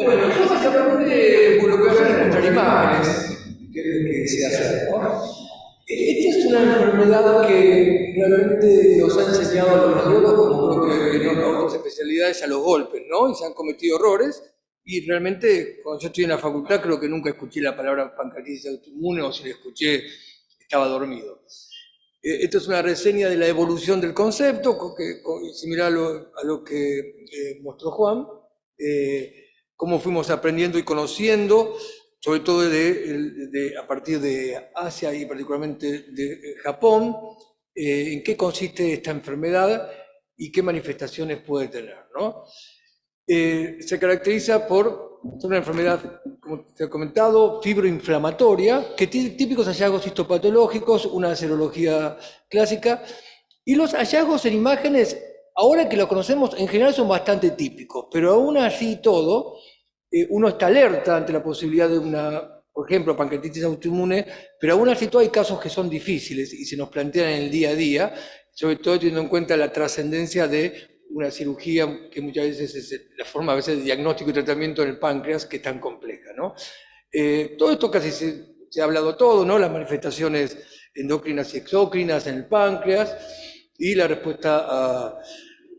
Bueno, yo básicamente lo que voy a hacer es mostrar imágenes que se hacen, ¿no? Esta es una enfermedad que realmente nos ha enseñado a los radiólogos, como creo que en otras especialidades, a los golpes, ¿no? Y se han cometido errores. Y realmente, cuando yo estoy en la facultad, creo que nunca escuché la palabra pancreatitis autoinmune, o si la escuché, estaba dormido. Esto es una reseña de la evolución del concepto, similar a lo que mostró Juan, cómo fuimos aprendiendo y conociendo, sobre todo a partir de Asia y particularmente de Japón, en qué consiste esta enfermedad y qué manifestaciones puede tener, ¿no? Se caracteriza por ser una enfermedad, como te he comentado, fibroinflamatoria, que tiene típicos hallazgos histopatológicos, una serología clásica, y los hallazgos en imágenes, ahora que lo conocemos, en general son bastante típicos, pero aún así todo, uno está alerta ante la posibilidad de una, por ejemplo, pancreatitis autoinmune, pero aún así todo hay casos que son difíciles y se nos plantean en el día a día, sobre todo teniendo en cuenta la trascendencia de una cirugía que muchas veces es la forma a veces de diagnóstico y tratamiento en el páncreas, que es tan compleja, ¿no? Todo esto casi se ha hablado todo, ¿no? Las manifestaciones endocrinas y exócrinas en el páncreas y la respuesta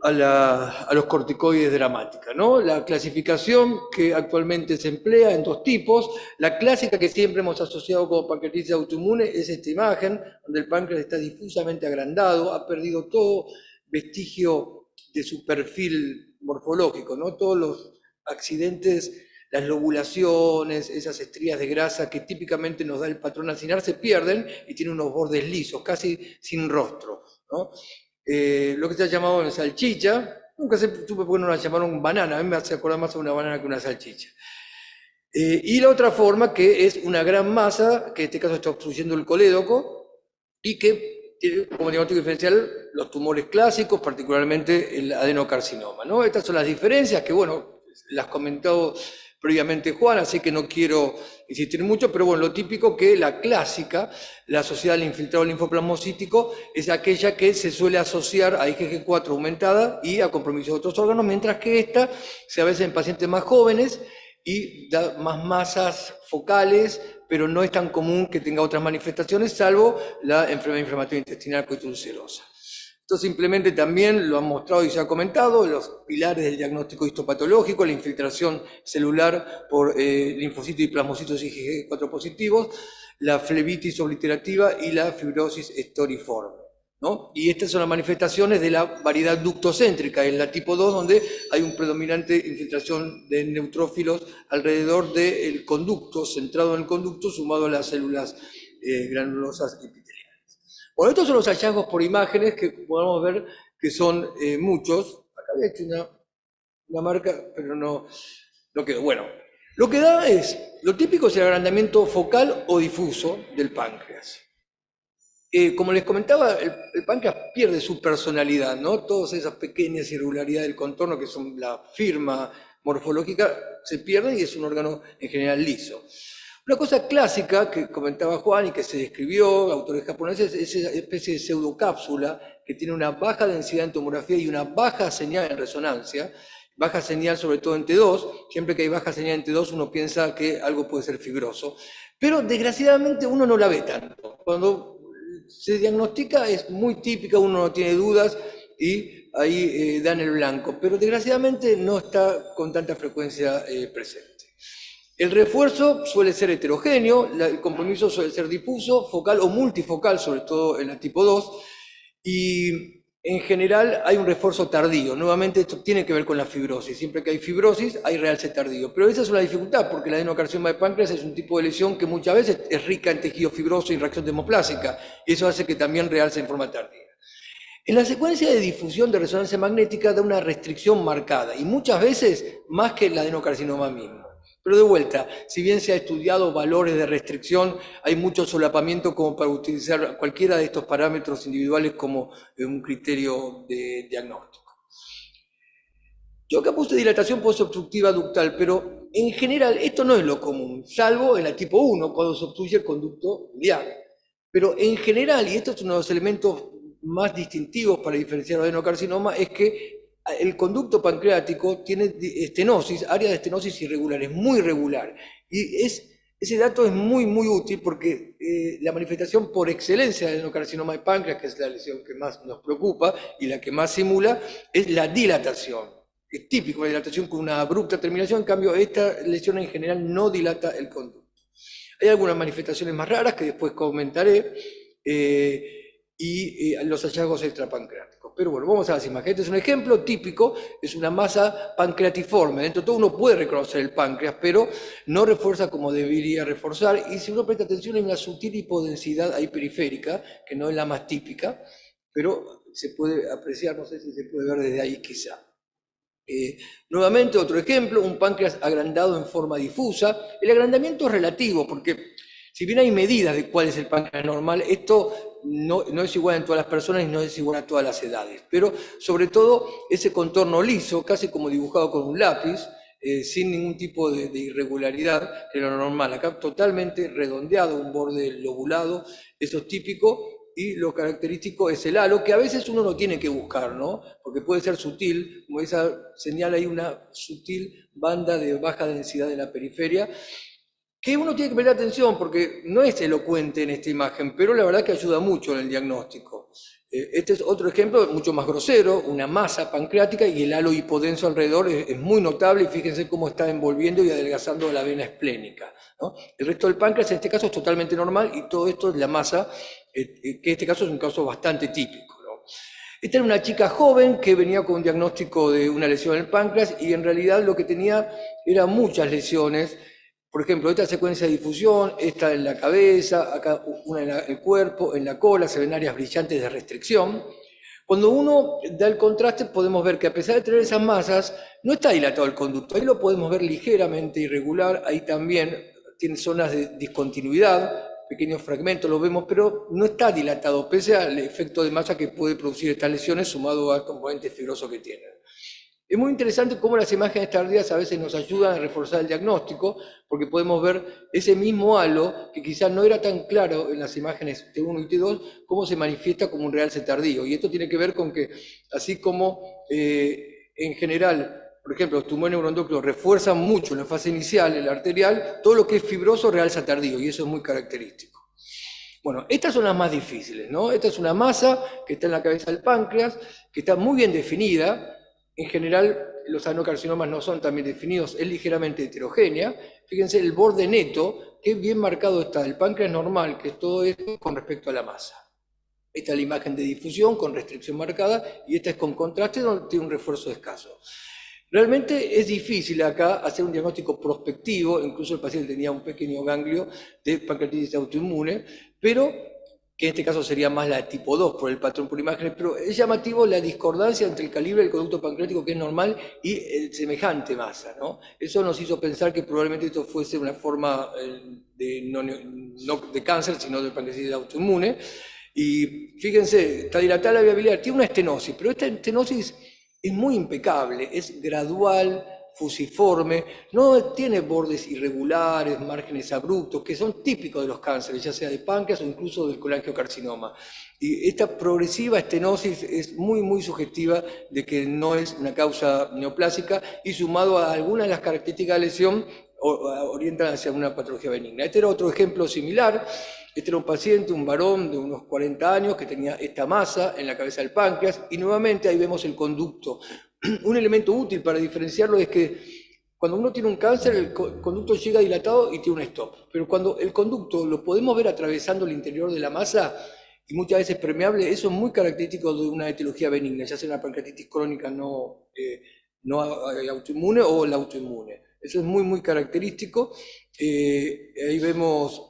a los corticoides dramática, ¿no? La clasificación que actualmente se emplea en dos tipos, la clásica que siempre hemos asociado como pancreatitis autoinmune es esta imagen, donde el páncreas está difusamente agrandado, ha perdido todo vestigio de su perfil morfológico, ¿no? Todos los accidentes, las lobulaciones, esas estrías de grasa que típicamente nos da el patrón acinar se pierden y tiene unos bordes lisos, casi sin rostro, ¿no? Lo que se ha llamado en salchicha, nunca supe por qué no la llamaron banana, a mí me hace acordar más a una banana que una salchicha. Y la otra forma, que es una gran masa, que en este caso está obstruyendo el colédoco, y que tiene como diagnóstico diferencial los tumores clásicos, particularmente el adenocarcinoma, ¿no? Estas son las diferencias que, bueno, las comentó previamente Juan, así que no quiero insistir mucho, pero bueno, lo típico que la clásica, la asociada al infiltrado linfoplasmocítico, es aquella que se suele asociar a IgG4 aumentada y a compromiso de otros órganos, mientras que esta se a veces en pacientes más jóvenes y da más masas focales, pero no es tan común que tenga otras manifestaciones, salvo la enfermedad inflamatoria intestinal coitulcerosa. Esto simplemente también lo han mostrado y se ha comentado, los pilares del diagnóstico histopatológico, la infiltración celular por linfocitos y plasmocitos IgG4 positivos, la flebitis obliterativa y la fibrosis estoriforme, ¿no? Y estas son las manifestaciones de la variedad ductocéntrica, en la tipo 2, donde hay una predominante infiltración de neutrófilos alrededor del conducto, centrado en el conducto, sumado a las células granulosas epiteliales. Bueno, estos son los hallazgos por imágenes que podemos ver que son muchos. Acá había hecho una marca, pero no quedó. Bueno, lo que da es, lo típico es el agrandamiento focal o difuso del páncreas. Como les comentaba, el páncreas pierde su personalidad, ¿no? Todas esas pequeñas irregularidades del contorno que son la firma morfológica se pierden y es un órgano en general liso. Una cosa clásica que comentaba Juan y que se describió, autores japoneses, es esa especie de pseudocápsula que tiene una baja densidad en tomografía y una baja señal en resonancia, baja señal sobre todo en T2, siempre que hay baja señal en T2 uno piensa que algo puede ser fibroso, pero desgraciadamente uno no la ve tanto. Cuando se diagnostica es muy típica, uno no tiene dudas y ahí dan el blanco, pero desgraciadamente no está con tanta frecuencia presente. El refuerzo suele ser heterogéneo, el compromiso suele ser difuso, focal o multifocal, sobre todo en la tipo 2, y en general hay un refuerzo tardío. Nuevamente esto tiene que ver con la fibrosis. Siempre que hay fibrosis hay realce tardío. Pero esa es una dificultad porque el adenocarcinoma de páncreas es un tipo de lesión que muchas veces es rica en tejido fibroso y reacción demoplásica. Y eso hace que también realce en forma tardía. En la secuencia de difusión de resonancia magnética da una restricción marcada y muchas veces más que el adenocarcinoma mismo. Pero de vuelta, si bien se ha estudiado valores de restricción, hay mucho solapamiento como para utilizar cualquiera de estos parámetros individuales como un criterio de diagnóstico. Yo acá puse dilatación posobstructiva ductal, pero en general esto no es lo común, salvo en la tipo 1, cuando se obstruye el conducto biliar. Pero en general, y esto es uno de los elementos más distintivos para diferenciar el adenocarcinoma, es que el conducto pancreático tiene estenosis, áreas de estenosis irregulares, muy irregular. Y ese dato es muy, muy útil porque la manifestación por excelencia del adenocarcinoma de páncreas, que es la lesión que más nos preocupa y la que más simula, es la dilatación. Es típico la dilatación con una abrupta terminación, en cambio esta lesión en general no dilata el conducto. Hay algunas manifestaciones más raras que después comentaré, y los hallazgos extrapancreáticos. Pero bueno, vamos a las imágenes. Este es un ejemplo típico, es una masa pancreatiforme. Dentro de todo uno puede reconocer el páncreas, pero no refuerza como debería reforzar. Y si uno presta atención, hay una sutil hipodensidad ahí periférica, que no es la más típica, pero se puede apreciar, no sé si se puede ver desde ahí quizá. Nuevamente otro ejemplo, un páncreas agrandado en forma difusa. El agrandamiento es relativo, porque si bien hay medidas de cuál es el páncreas normal, esto no es igual en todas las personas y no es igual a todas las edades. Pero sobre todo ese contorno liso, casi como dibujado con un lápiz, sin ningún tipo de irregularidad, que era lo normal. Acá totalmente redondeado, un borde lobulado, eso es típico. Y lo característico es el halo, que a veces uno no tiene que buscar, ¿no? Porque puede ser sutil, como esa señala ahí una sutil banda de baja densidad en la periferia, que uno tiene que prestar atención porque no es elocuente en esta imagen, pero la verdad que ayuda mucho en el diagnóstico. Este es otro ejemplo mucho más grosero, una masa pancreática y el halo hipodenso alrededor es muy notable, y fíjense cómo está envolviendo y adelgazando la vena esplénica, ¿no? El resto del páncreas en este caso es totalmente normal y todo esto es la masa, que en este caso es un caso bastante típico, ¿no? Esta era una chica joven que venía con un diagnóstico de una lesión en el páncreas y en realidad lo que tenía eran muchas lesiones. Por ejemplo, esta secuencia de difusión, esta en la cabeza, acá una en el cuerpo, en la cola, se ven áreas brillantes de restricción. Cuando uno da el contraste podemos ver que a pesar de tener esas masas, no está dilatado el conducto. Ahí lo podemos ver ligeramente irregular, ahí también tiene zonas de discontinuidad, pequeños fragmentos lo vemos, pero no está dilatado, pese al efecto de masa que puede producir estas lesiones sumado al componente fibroso que tienen. Es muy interesante cómo las imágenes tardías a veces nos ayudan a reforzar el diagnóstico, porque podemos ver ese mismo halo, que quizás no era tan claro en las imágenes T1 y T2, cómo se manifiesta como un realce tardío. Y esto tiene que ver con que, así como en general, por ejemplo, los tumores neuroendocrinos refuerzan mucho en la fase inicial, el arterial, todo lo que es fibroso realza tardío, y eso es muy característico. Bueno, estas son las más difíciles, ¿no? Esta es una masa que está en la cabeza del páncreas, que está muy bien definida. En general, los adenocarcinomas no son tan bien definidos, es ligeramente heterogénea. Fíjense el borde neto, qué bien marcado está el páncreas normal, que es todo esto con respecto a la masa. Esta es la imagen de difusión con restricción marcada y esta es con contraste donde tiene un refuerzo escaso. Realmente es difícil acá hacer un diagnóstico prospectivo, incluso el paciente tenía un pequeño ganglio de pancreatitis autoinmune, pero que en este caso sería más la tipo 2 por el patrón por imágenes, pero es llamativo la discordancia entre el calibre del conducto pancreático, que es normal, y el semejante masa, ¿no? Eso nos hizo pensar que probablemente esto fuese una forma no de cáncer, sino de pancreatitis autoinmune. Y fíjense, está dilatada la vía biliar, tiene una estenosis, pero esta estenosis es muy impecable, es gradual, fusiforme, no tiene bordes irregulares, márgenes abruptos, que son típicos de los cánceres, ya sea de páncreas o incluso del colangiocarcinoma. Y esta progresiva estenosis es muy, muy sugestiva de que no es una causa neoplásica, y sumado a algunas de las características de la lesión, orientan hacia una patología benigna. Este era otro ejemplo similar. Este era un paciente, un varón de unos 40 años, que tenía esta masa en la cabeza del páncreas, y nuevamente ahí vemos el conducto. Un elemento útil para diferenciarlo es que cuando uno tiene un cáncer, el conducto llega dilatado y tiene un stop. Pero cuando el conducto lo podemos ver atravesando el interior de la masa, y muchas veces permeable, eso es muy característico de una etiología benigna, ya sea una pancreatitis crónica no autoinmune o la autoinmune. Eso es muy, muy característico. Ahí vemos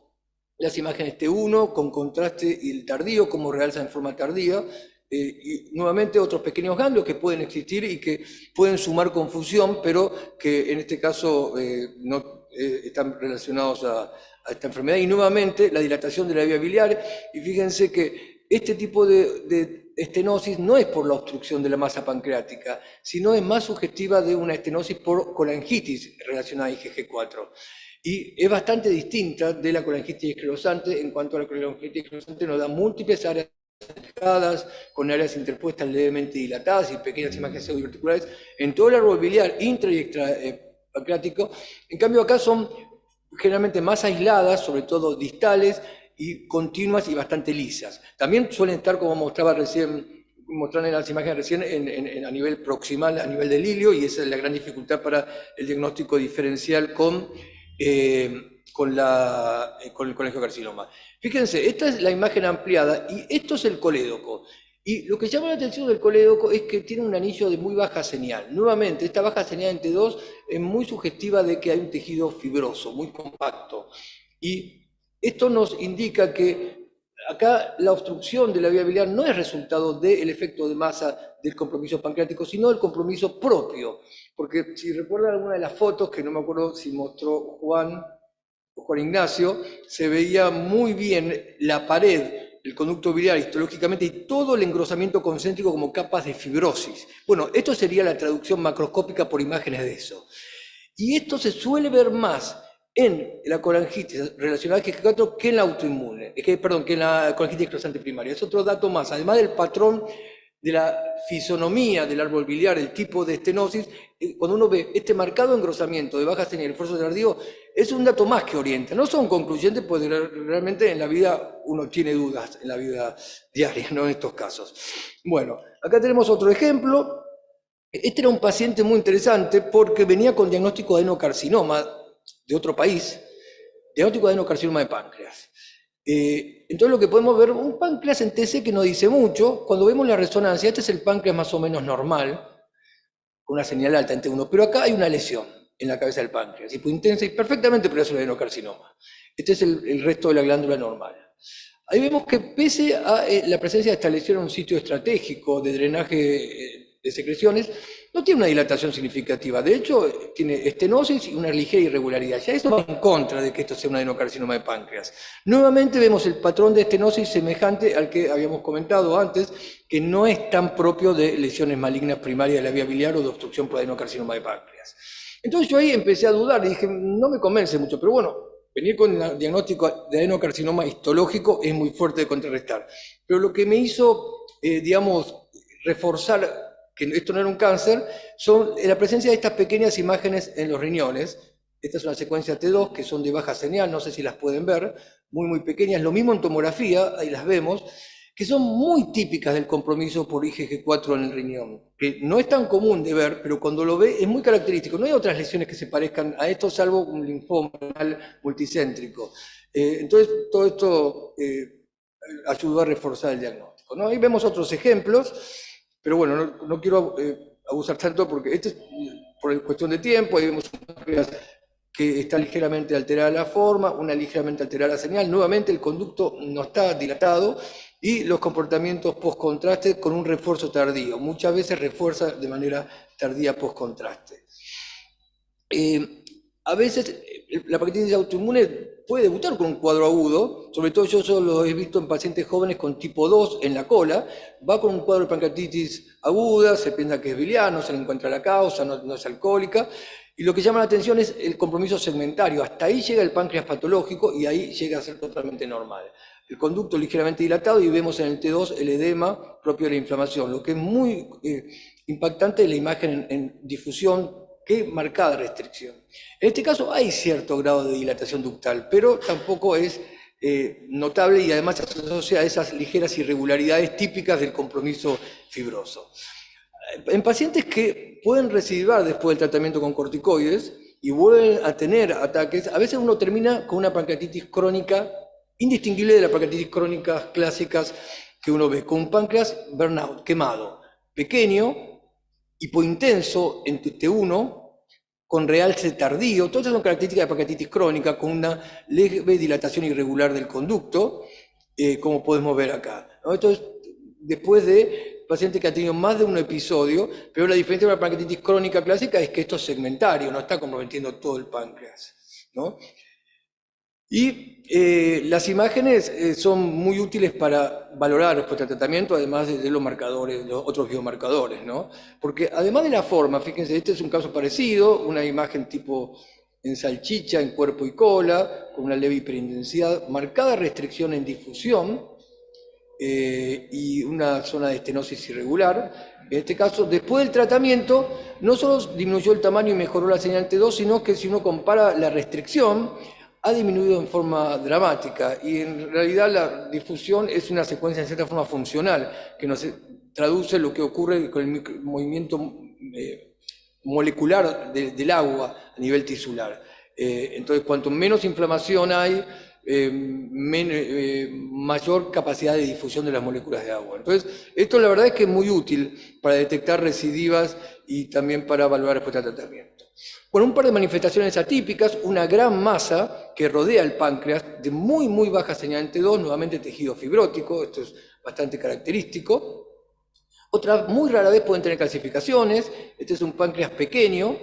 las imágenes T1 con contraste y el tardío, como realza en forma tardía, y nuevamente otros pequeños ganglios que pueden existir y que pueden sumar confusión, pero que en este caso no están relacionados a esta enfermedad. Y nuevamente la dilatación de la vía biliar, y fíjense que este tipo de estenosis no es por la obstrucción de la masa pancreática, sino es más sugestiva de una estenosis por colangitis relacionada a IgG4. Y es bastante distinta de la colangitis esclerosante, en cuanto a la colangitis esclerosante nos da múltiples áreas con áreas interpuestas levemente dilatadas y pequeñas imágenes pseudoverticulares en todo el árbol biliar intra y extrapancreático. En cambio acá son generalmente más aisladas, sobre todo distales, y continuas y bastante lisas. También suelen estar, como mostraba recién, mostraron en las imágenes recién, a nivel proximal, a nivel del hilio, y esa es la gran dificultad para el diagnóstico diferencial con el colangiocarcinoma. Fíjense, esta es la imagen ampliada y esto es el colédoco. Y lo que llama la atención del colédoco es que tiene un anillo de muy baja señal. Nuevamente, esta baja señal en T2 es muy sugestiva de que hay un tejido fibroso, muy compacto. Y esto nos indica que acá la obstrucción de la vía biliar no es resultado del efecto de masa del compromiso pancreático, sino del compromiso propio. Porque si recuerdan alguna de las fotos, que no me acuerdo si mostró Juan Ignacio, se veía muy bien la pared, el conducto biliar histológicamente y todo el engrosamiento concéntrico como capas de fibrosis. Bueno, esto sería la traducción macroscópica por imágenes de eso. Y esto se suele ver más en la colangitis relacionada al GG4 que en la autoinmune, perdón, que en la colangitis esclerosante primaria. Es otro dato más, además del patrón de la fisonomía del árbol biliar, el tipo de estenosis, cuando uno ve este marcado engrosamiento de baja señal y esfuerzo tardío, es un dato más que orienta. No son concluyentes, porque realmente en la vida uno tiene dudas, en la vida diaria, no en estos casos. Bueno, acá tenemos otro ejemplo. Este era un paciente muy interesante porque venía con diagnóstico de adenocarcinoma de otro país, diagnóstico de adenocarcinoma de páncreas. Entonces lo que podemos ver, un páncreas en TC que no dice mucho, cuando vemos la resonancia, este es el páncreas más o menos normal, con una señal alta en T1, pero acá hay una lesión en la cabeza del páncreas, hipointensa y perfectamente podría ser un adenocarcinoma. Este es el resto de la glándula normal. Ahí vemos que pese a la presencia de esta lesión en un sitio estratégico de drenaje de secreciones, no tiene una dilatación significativa. De hecho, tiene estenosis y una ligera irregularidad. Ya eso va en contra de que esto sea un adenocarcinoma de páncreas. Nuevamente vemos el patrón de estenosis semejante al que habíamos comentado antes, que no es tan propio de lesiones malignas primarias de la vía biliar o de obstrucción por adenocarcinoma de páncreas. Entonces yo ahí empecé a dudar y dije, no me convence mucho, pero bueno, venir con el diagnóstico de adenocarcinoma histológico es muy fuerte de contrarrestar. Pero lo que me hizo, digamos, reforzar que esto no era un cáncer, son la presencia de estas pequeñas imágenes en los riñones. Esta es una secuencia T2 que son de baja señal, no sé si las pueden ver, muy pequeñas. Lo mismo en tomografía, ahí las vemos, que son muy típicas del compromiso por IgG4 en el riñón, que no es tan común de ver, pero cuando lo ve es muy característico. No hay otras lesiones que se parezcan a esto, salvo un linfoma multicéntrico. Entonces, todo esto ayudó a reforzar el diagnóstico, ¿no? Ahí vemos otros ejemplos, pero bueno, no quiero abusar tanto porque esto es por cuestión de tiempo. Ahí vemos que está ligeramente alterada la forma, una ligeramente alterada la señal. Nuevamente el conducto no está dilatado y los comportamientos post-contraste con un refuerzo tardío. Muchas veces refuerza de manera tardía post-contraste. A veces la pancreatitis autoinmune puede debutar con un cuadro agudo, sobre todo yo solo lo he visto en pacientes jóvenes con tipo 2 en la cola, va con un cuadro de pancreatitis aguda, se piensa que es biliar, se le encuentra la causa, no es alcohólica, y lo que llama la atención es el compromiso segmentario. Hasta ahí llega el páncreas patológico y ahí llega a ser totalmente normal. El conducto ligeramente dilatado y vemos en el T2 el edema propio de la inflamación. Lo que es muy impactante es la imagen en difusión, qué marcada restricción. En este caso hay cierto grado de dilatación ductal, pero tampoco es notable y además se asocia a esas ligeras irregularidades típicas del compromiso fibroso. En pacientes que pueden recidivar después del tratamiento con corticoides y vuelven a tener ataques, a veces uno termina con una pancreatitis crónica indistinguible de las pancreatitis crónicas clásicas que uno ve, con un páncreas burnout, quemado, pequeño, hipointenso en T1, con realce tardío. Todas estas son características de pancreatitis crónica, con una leve dilatación irregular del conducto, como podemos ver acá, ¿no? Esto es después de pacientes que han tenido más de un episodio, pero la diferencia de la pancreatitis crónica clásica es que esto es segmentario, no está comprometiendo todo el páncreas, ¿no? Y las imágenes son muy útiles para valorar después del tratamiento, además de los marcadores, los otros biomarcadores, ¿no? Porque además de la forma, fíjense, este es un caso parecido, una imagen tipo en salchicha, en cuerpo y cola, con una leve hiperintensidad, marcada restricción en difusión, y una zona de estenosis irregular. En este caso, después del tratamiento, no solo disminuyó el tamaño y mejoró la señal T2, sino que si uno compara la restricción, ha disminuido en forma dramática. Y en realidad la difusión es una secuencia en cierta forma funcional, que nos traduce lo que ocurre con el movimiento molecular del agua a nivel tisular. Entonces, cuanto menos inflamación hay, mayor capacidad de difusión de las moléculas de agua. Entonces, esto la verdad es que es muy útil para detectar recidivas y también para evaluar respuesta al tratamiento. Bueno, un par de manifestaciones atípicas, una gran masa que rodea el páncreas, de muy baja señal T2, nuevamente tejido fibrótico, esto es bastante característico. Otras muy rara vez pueden tener calcificaciones, este es un páncreas pequeño,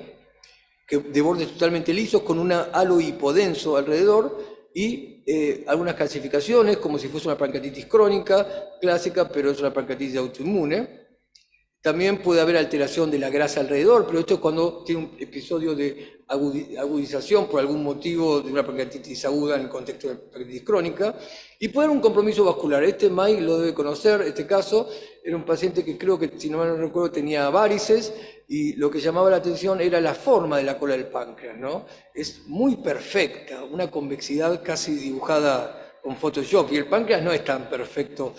de bordes totalmente lisos, con un halo hipodenso alrededor, y algunas calcificaciones, como si fuese una pancreatitis crónica, clásica, pero es una pancreatitis autoinmune. También puede haber alteración de la grasa alrededor, pero esto es cuando tiene un episodio de agudización por algún motivo de una pancreatitis aguda en el contexto de pancreatitis crónica. Y puede haber un compromiso vascular. Este Mike lo debe conocer, este caso era un paciente que creo que, si no mal no recuerdo, tenía varices, y lo que llamaba la atención era la forma de la cola del páncreas, ¿no? Es muy perfecta, una convexidad casi dibujada con Photoshop, y el páncreas no es tan perfecto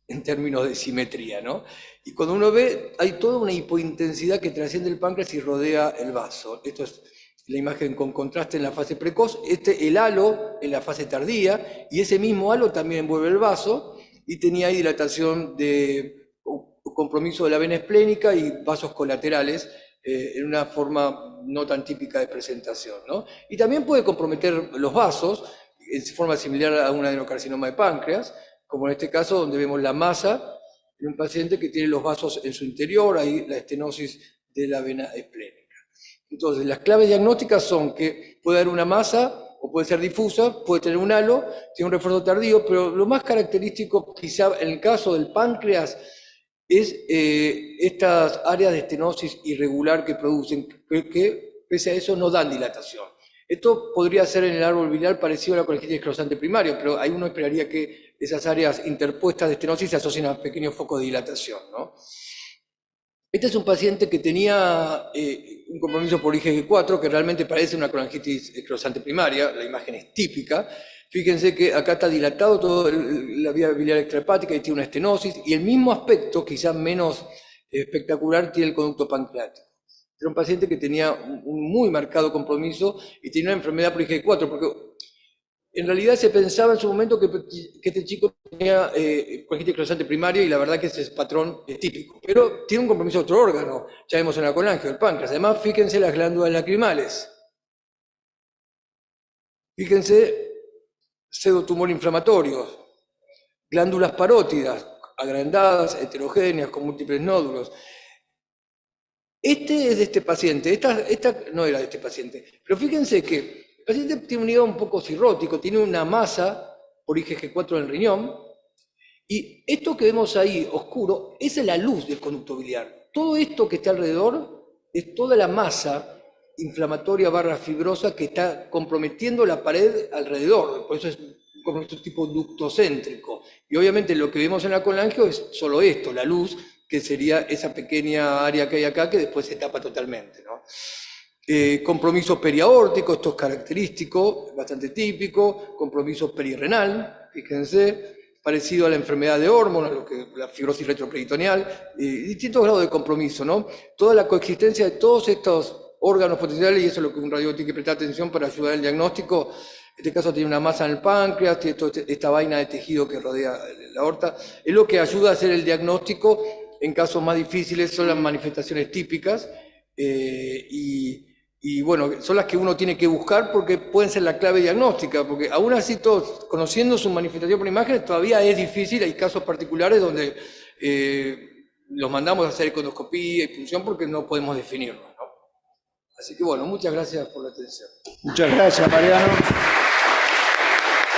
en términos de simetría, ¿no? Y cuando uno ve, hay toda una hipointensidad que trasciende el páncreas y rodea el vaso. Esto es la imagen con contraste en la fase precoz, el halo en la fase tardía, y ese mismo halo también envuelve el vaso, y tenía ahí dilatación de compromiso de la vena esplénica y vasos colaterales, en una forma no tan típica de presentación, ¿no? Y también puede comprometer los vasos, en forma similar a un adenocarcinoma de páncreas, como en este caso donde vemos la masa en un paciente que tiene los vasos en su interior, ahí la estenosis de la vena esplénica. Entonces, las claves diagnósticas son que puede haber una masa, o puede ser difusa, puede tener un halo, tiene un refuerzo tardío, pero lo más característico, quizá en el caso del páncreas, es estas áreas de estenosis irregular que producen, que pese a eso no dan dilatación. Esto podría ser en el árbol biliar parecido a la colectritis esclerosante primario, pero ahí uno esperaría que esas áreas interpuestas de estenosis se asocien a pequeños focos de dilatación, ¿no? Este es un paciente que tenía un compromiso por IgG4, que realmente parece una colangitis esclerosante primaria, la imagen es típica. Fíjense que acá está dilatado toda la vía biliar extrahepática y tiene una estenosis, y el mismo aspecto, quizás menos espectacular, tiene el conducto pancreático. Era un paciente que tenía un muy marcado compromiso y tenía una enfermedad por IgG4, porque en realidad se pensaba en su momento que este chico tenía colangitis esclerosante primaria, y la verdad que ese patrón es típico. Pero tiene un compromiso de otro órgano, ya vemos en la colangio, el páncreas. Además, fíjense las glándulas lacrimales. Fíjense pseudotumor inflamatorios, glándulas parótidas, agrandadas, heterogéneas, con múltiples nódulos. Este es de este paciente, esta no era de este paciente, pero fíjense que el paciente tiene un hígado un poco cirrótico, tiene una masa por IgG4 en el riñón, y esto que vemos ahí oscuro, esa es la luz del conducto biliar. Todo esto que está alrededor es toda la masa inflamatoria barra fibrosa que está comprometiendo la pared alrededor, por eso es como este tipo ductocéntrico. Y obviamente lo que vemos en la colangio es solo esto, la luz, que sería esa pequeña área que hay acá que después se tapa totalmente, ¿no? Compromiso periaórtico, esto es característico, bastante típico. Compromiso perirrenal, fíjense, parecido a la enfermedad de Ormond, la fibrosis retroperitoneal, distintos grados de compromiso, ¿no? Toda la coexistencia de todos estos órganos potenciales, y eso es lo que un radiólogo tiene que prestar atención para ayudar al diagnóstico. En este caso tiene una masa en el páncreas, tiene toda esta vaina de tejido que rodea la aorta. Es lo que ayuda a hacer el diagnóstico. En casos más difíciles son las manifestaciones típicas, y bueno, son las que uno tiene que buscar porque pueden ser la clave diagnóstica, porque aún así todos, conociendo su manifestación por imágenes, todavía es difícil. Hay casos particulares donde los mandamos a hacer econdoscopía y punción porque no podemos definirlo, ¿no? Así que bueno, muchas gracias por la atención. Muchas gracias, Mariano.